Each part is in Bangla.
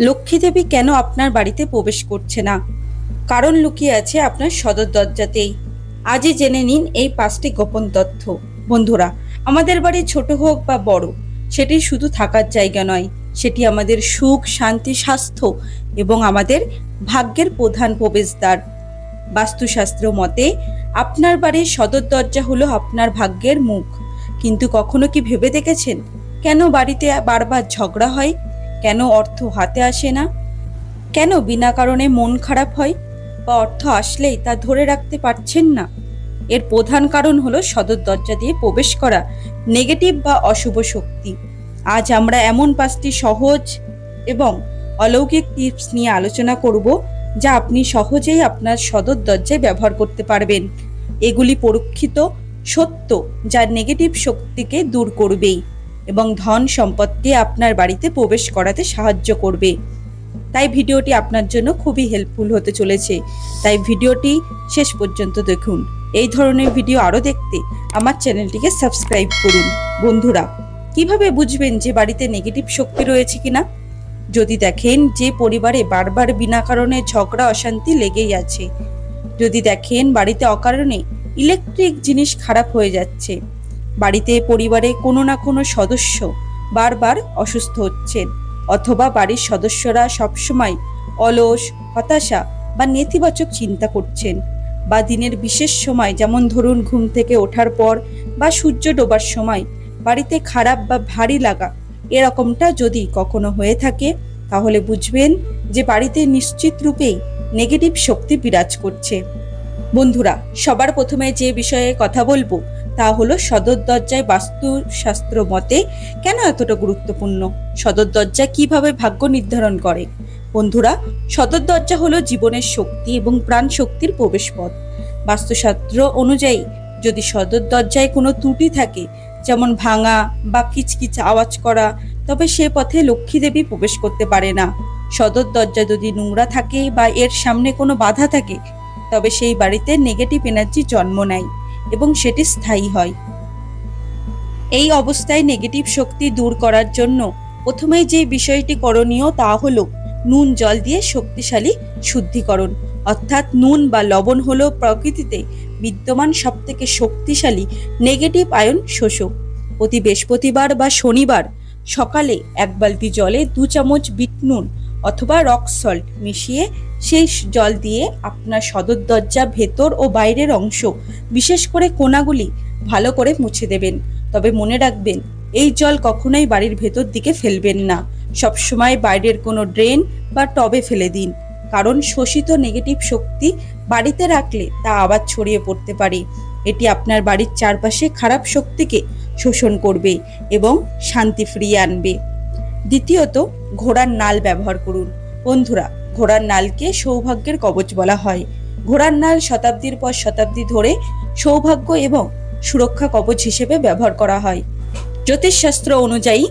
লক্ষ্মী দেবী কেন আপনার বাড়িতে প্রবেশ করছে না? কারণ লুকিয়ে আছে আপনার সদর দরজাতেই। আজই জেনে নিন এই 5টি গোপন তথ্য। বন্ধুরা, আমাদের বাড়ি ছোট হোক বা বড়, সেটি শুধু থাকার জায়গা নয়, সেটি আমাদের সুখ, শান্তি, স্বাস্থ্য এবং আমাদের ভাগ্যের প্রধান প্রবেশদ্বার। বাস্তুশাস্ত্র মতে আপনার বাড়ির সদর দরজা হলো আপনার ভাগ্যের মুখ। কিন্তু কখনো কি ভেবে দেখেছেন কেন বাড়িতে বারবার ঝগড়া হয়? কেন অর্থ হাতে আসে না? কেন বিনা কারণে মন খারাপ হয়, বা অর্থ আসলেই তা ধরে রাখতে পারছেন না? এর প্রধান কারণ হলো সদর দরজা দিয়ে প্রবেশ করা নেগেটিভ বা অশুভ শক্তি। আজ আমরা এমন 5টি সহজ এবং অলৌকিক টিপস নিয়ে আলোচনা করব, যা আপনি সহজেই আপনার সদর দরজায় ব্যবহার করতে পারবেন। এগুলি পরীক্ষিত সত্য, যা নেগেটিভ শক্তিকে দূর করবেই এবং ধন সম্পদকে আপনার বাড়িতে প্রবেশ করাতে সাহায্য করবে। তাই ভিডিওটি আপনার জন্য খুবই হেল্পফুল হতে চলেছে। তাই ভিডিওটি শেষ পর্যন্ত দেখুন। এই ধরনের ভিডিও আরও দেখতে আমার চ্যানেলটিকে সাবস্ক্রাইব করুন। বন্ধুরা, কিভাবে বুঝবেন যে বাড়িতে নেগেটিভ শক্তি রয়েছে কিনা? যদি দেখেন যে পরিবারে বারবার বিনা কারণে ঝগড়া, অশান্তি লেগেই আছে, যদি দেখেন বাড়িতে অকারণে ইলেকট্রিক জিনিস খারাপ হয়ে যাচ্ছে, বাড়িতে পরিবারে কোনো না কোনো সদস্য বারবার অসুস্থ হচ্ছেন, অথবা বাড়ির সদস্যরা সবসময় অলস, হতাশা বা নেতিবাচক চিন্তা করছেন, বা দিনের বিশেষ সময় যেমন ধরুন ঘুম থেকে ওঠার পর বা সূর্য ডোবার সময় বাড়িতে খারাপ বা ভারী লাগা, এরকমটা যদি কখনো হয়ে থাকে, তাহলে বুঝবেন যে বাড়িতে নিশ্চিত রূপেই নেগেটিভ শক্তি বিরাজ করছে। বন্ধুরা, সবার প্রথমে যে বিষয়ে কথা বলবো তা হলো সদর দরজায় বাস্তুশাস্ত্র মতে কেন এতটা গুরুত্বপূর্ণ। সদর দরজা কিভাবে ভাগ্য নির্ধারণ করে? বন্ধুরা, সদর দরজা হলো জীবনের শক্তি এবং প্রাণ শক্তির প্রবেশপথ। বাস্তুশাস্ত্র অনুযায়ী যদি সদর দরজায় কোনো ত্রুটি থাকে, যেমন ভাঙা বা কিচকিচ আওয়াজ করা, তবে সে পথে লক্ষ্মী দেবী প্রবেশ করতে পারে না। সদর দরজা যদি নোংরা থাকে বা এর সামনে কোনো বাধা থাকে, তবে সেই বাড়িতে নেগেটিভ এনার্জি জন্ম নেয় এবং সেটি স্থায়ী হয়। এই অবস্থায় নেগেটিভ শক্তি দূর করার জন্য প্রথমেই যে বিষয়টি করণীয় তা হলো নুন জল দিয়ে শক্তিশালী শুদ্ধিকরণ। অর্থাৎ নুন বা লবণ হলো প্রকৃতিতে বিদ্যমান সবথেকে শক্তিশালী নেগেটিভ আয়ন শোষক। প্রতি বৃহস্পতিবার বা শনিবার সকালে 1 বালতি জলে 2 চামচ বিট নুন অথবা রক সল্ট মিশিয়ে সেই জল দিয়ে আপনার সদর দরজা ভেতর ও বাইরের অংশ, বিশেষ করে কোণাগুলি ভালো করে মুছে দেবেন। তবে মনে রাখবেন, এই জল কখনোই বাড়ির ভেতর দিকে ফেলবেন না। সবসময় বাইরের কোনো ড্রেন বা টবে ফেলে দিন, কারণ শোষিত নেগেটিভ শক্তি বাড়িতে রাখলে তা আবার ছড়িয়ে পড়তে পারে। এটি আপনার বাড়ির চারপাশে খারাপ শক্তিকে শোষণ করবে এবং শান্তি ফিরিয়ে আনবে। দ্বিতীয়ত, ঘোড়ার নাল ব্যবহার করুন। বন্ধুরা, ঘোড়ার নালকে সৌভাগ্যের কবচ বলা হয়। ঘোড়ার নাল শতাব্দীর পর শতাব্দী ধরে সৌভাগ্য এবং সুরক্ষা কবচ হিসেবে ব্যবহার করা হয়। জ্যোতিষশাস্ত্র অনুযায়ী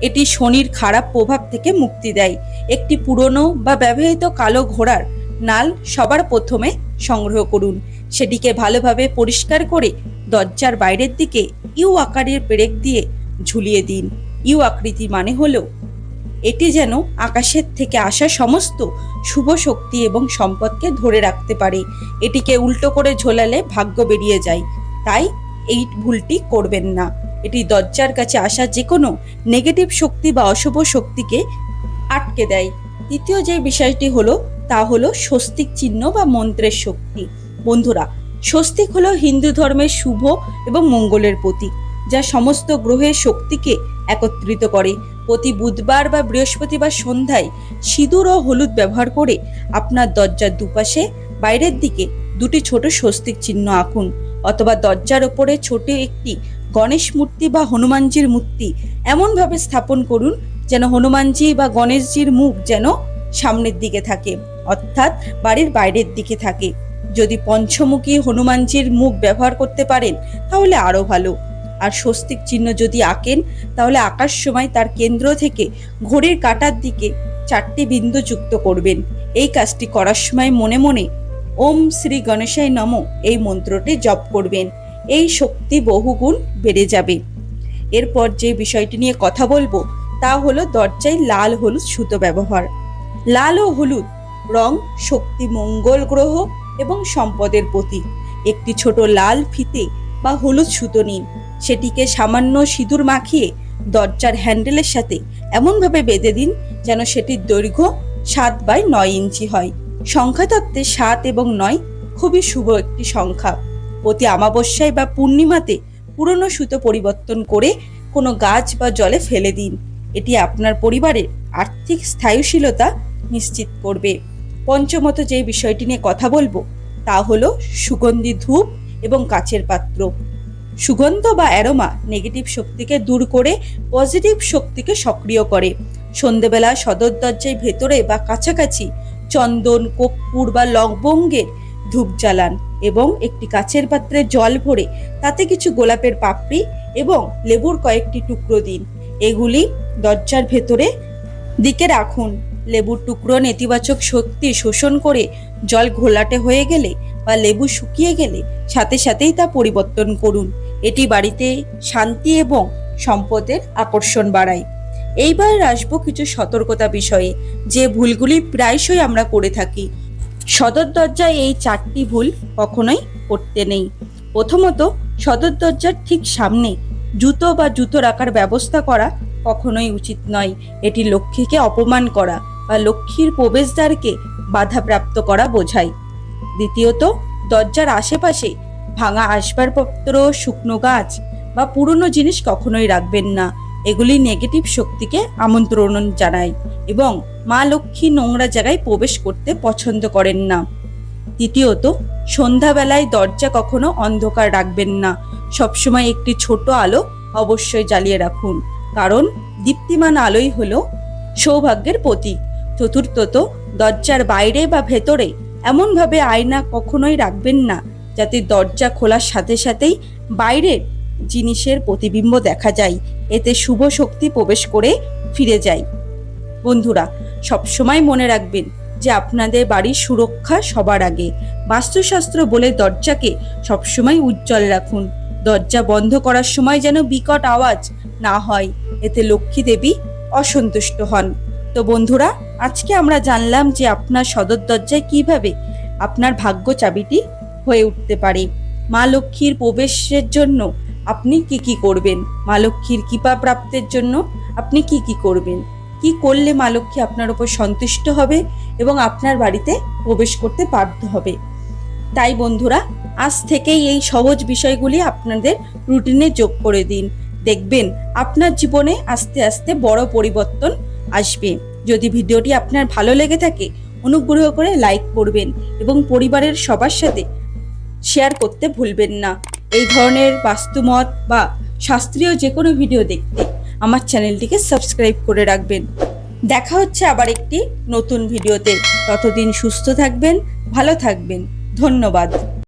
এটি শনির খারাপ প্রভাব থেকে মুক্তি দেয়। একটি পুরনো বা ব্যবহৃত কালো ঘোড়ার নাল সবার প্রথমে সংগ্রহ করুন। সেটিকে ভালোভাবে পরিষ্কার করে দরজার বাইরের দিকে ইউ আকারের পেরেক দিয়ে ঝুলিয়ে দিন। ইউ আকৃতি মানে হলো এটি যেন আকাশের থেকে আসা সমস্ত শুভ শক্তি এবং সম্পদকে ধরে রাখতে পারে। এটিকে উল্টো করে ঝোলালে ভাগ্য বেরিয়ে যায়, তাই এই ভুলটি করবেন না। এটি দরজার কাছে আসা যে কোনো নেগেটিভ শক্তি বা অশুভ শক্তিকে আটকে দেয়। তৃতীয় যে বিষয়টি হলো তা হলো স্বস্তিক চিহ্ন বা মন্ত্রের শক্তি। বন্ধুরা, স্বস্তিক হলো হিন্দু ধর্মের শুভ এবং মঙ্গলের প্রতীক, যা সমস্ত গ্রহের শক্তিকে একত্রিত করে। প্রতি বুধবার বা বৃহস্পতিবার সন্ধ্যায় সিঁদুর ও হলুদ ব্যবহার করে আপনার দরজার দুপাশে বাইরের দিকে 2টি ছোট স্বস্তিক চিহ্ন আঁকুন, অথবা দরজার ওপরে ছোট একটি গণেশ মূর্তি বা হনুমানজির মূর্তি এমনভাবে স্থাপন করুন যেন হনুমানজি বা গণেশজির মুখ যেন সামনের দিকে থাকে, অর্থাৎ বাড়ির বাইরের দিকে থাকে। যদি পঞ্চমুখী হনুমানজির মুখ ব্যবহার করতে পারেন তাহলে আরো ভালো। আর স্বস্তিক চিহ্ন যদি আঁকেন, তাহলে আঁকার সময় তার কেন্দ্র থেকে ঘড়ির কাঁটার দিকে 4টি বিন্দু যুক্ত করবেন। এই কাজটি করার সময় মনে মনে ওম শ্রী গণেশায় নমঃ এই মন্ত্রটি জপ করবেন। এই শক্তি বহুগুণ বেড়ে যাবে। এরপর যে বিষয়টি নিয়ে কথা বলবো তা হলো দরজায় লাল হলুদ সুতো ব্যবহার। লাল ও হলুদ রং শক্তি, মঙ্গল গ্রহ এবং সম্পদের প্রতীক। একটি ছোট লাল ফিতে বা হলুদ সুতো নিন, সেটিকে সামান্য সিঁদুর মাখিয়ে দরজার হ্যান্ডেলের সাথে এমনভাবে বেঁধে দিন যেন সেটির দৈর্ঘ্য 7/9 ইঞ্চি হয়। সংখ্যাতত্ত্বে 7 এবং 9 খুবই শুভ একটি সংখ্যা। প্রতি অমাবস্যায় বা পূর্ণিমাতে পুরনো সুতো পরিবর্তন করে কোনো গাছ বা জলে ফেলে দিন। এটি আপনার পরিবারের আর্থিক স্থায়ীশীলতা নিশ্চিত করবে। পঞ্চমত যে বিষয়টি নিয়ে কথা বলবো তা হলো সুগন্ধি ধূপ এবং কাচের পাত্র। সুগন্ধ বা অ্যারোমা নেগেটিভ শক্তিকে দূর করে পজিটিভ শক্তিকে সক্রিয় করে। সন্ধেবেলা সদর দরজায় ভেতরে বা কাছাকাছি চন্দন, কর্পূর বা লবঙ্গের ধূপ জ্বালান এবং একটি কাচের পাত্রে জল ভরে তাতে কিছু গোলাপের পাপড়ি এবং লেবুর কয়েকটি টুকরো দিন। এগুলি দরজার ভেতরে দিকে রাখুন। লেবুর টুকরো নেতিবাচক শক্তি শোষণ করে জল ঘোলাটে হয়ে গেলে বা লেবু শুকিয়ে গেলে সাথে সাথেই তা পরিবর্তন করুন। এটি বাড়িতে শান্তি এবং সম্পদের আকর্ষণ বাড়ায়। এইবার আসবো কিছু সতর্কতা বিষয়ে, যে ভুলগুলি প্রায়শই আমরা করে থাকি। সদর দরজায় এই 4টি ভুল কখনোই করতে নেই। প্রথমত, সদর দরজার ঠিক সামনে জুতো বা জুতো রাখার ব্যবস্থা করা কখনোই উচিত নয়। এটি লক্ষ্মীকে অপমান করা বা লক্ষ্মীর প্রবেশদ্বারকে বাধাপ্রাপ্ত করা বোঝায়। দ্বিতীয়ত, দরজার আশেপাশে ভাঙা আসবাবপত্র, শুকনো গাছ বা পুরনো জিনিস কখনোই রাখবেন না। এগুলি নেগেটিভ শক্তিকে আমন্ত্রণ জানায় এবং মা লক্ষ্মী নোংরা জায়গায় প্রবেশ করতে পছন্দ করেন না। তৃতীয়ত, সন্ধ্যাবেলায় দরজা কখনো অন্ধকার রাখবেন না। সবসময় একটি ছোট আলো অবশ্যই জ্বালিয়ে রাখুন, কারণ দীপ্তিমান আলোই হলো সৌভাগ্যের প্রতীক। চতুর্থত, দরজার বাইরে বা ভেতরে এমনভাবে আয়না কখনোই রাখবেন না যাতে দরজা খোলার সাথে সাথেই বাইরের জিনিসের প্রতিবিম্ব দেখা যায়। এতে শুভ শক্তি প্রবেশ করে ফিরে যায়। বন্ধুরা, সবসময় মনে রাখবেন যে আপনাদের বাড়ির সুরক্ষা সবার আগে। বাস্তুশাস্ত্র বলে দরজাকে সবসময় উজ্জ্বল রাখুন। দরজা বন্ধ করার সময় যেন বিকট আওয়াজ না হয়, এতে লক্ষ্মী দেবী অসন্তুষ্ট হন। তো বন্ধুরা, আজকে আমরা জানলাম যে আপনার সদর দরজায় কিভাবে আপনার ভাগ্য চাবিটি হয়ে উঠতে পারে। মা লক্ষ্মীর প্রবেশের জন্য আপনি কি করবেন, মা লক্ষ্মীর কৃপা প্রাপ্তির জন্য আপনি কি করবেন, কি করলে মা লক্ষ্মী আপনার উপর সন্তুষ্ট হবে এবং আপনার বাড়িতে প্রবেশ করতে বাধ্য হবে। তাই বন্ধুরা, আজ থেকেই এই সহজ বিষয়গুলি আপনাদের রুটিনে যোগ করে দিন। দেখবেন আপনার জীবনে আস্তে আস্তে বড় পরিবর্তন আসবে। যদি ভিডিওটি আপনার ভালো লেগে থাকে, অনুগ্রহ করে লাইক করবেন এবং পরিবারের সবার সাথে শেয়ার করতে ভুলবেন না। এই ধরনের বাস্তুমত বা শাস্ত্রীয় যে কোনো ভিডিও দেখতে আমার চ্যানেলটিকে সাবস্ক্রাইব করে রাখবেন। দেখা হচ্ছে আবার একটি নতুন ভিডিওতে। ততদিন সুস্থ থাকবেন, ভালো থাকবেন। ধন্যবাদ।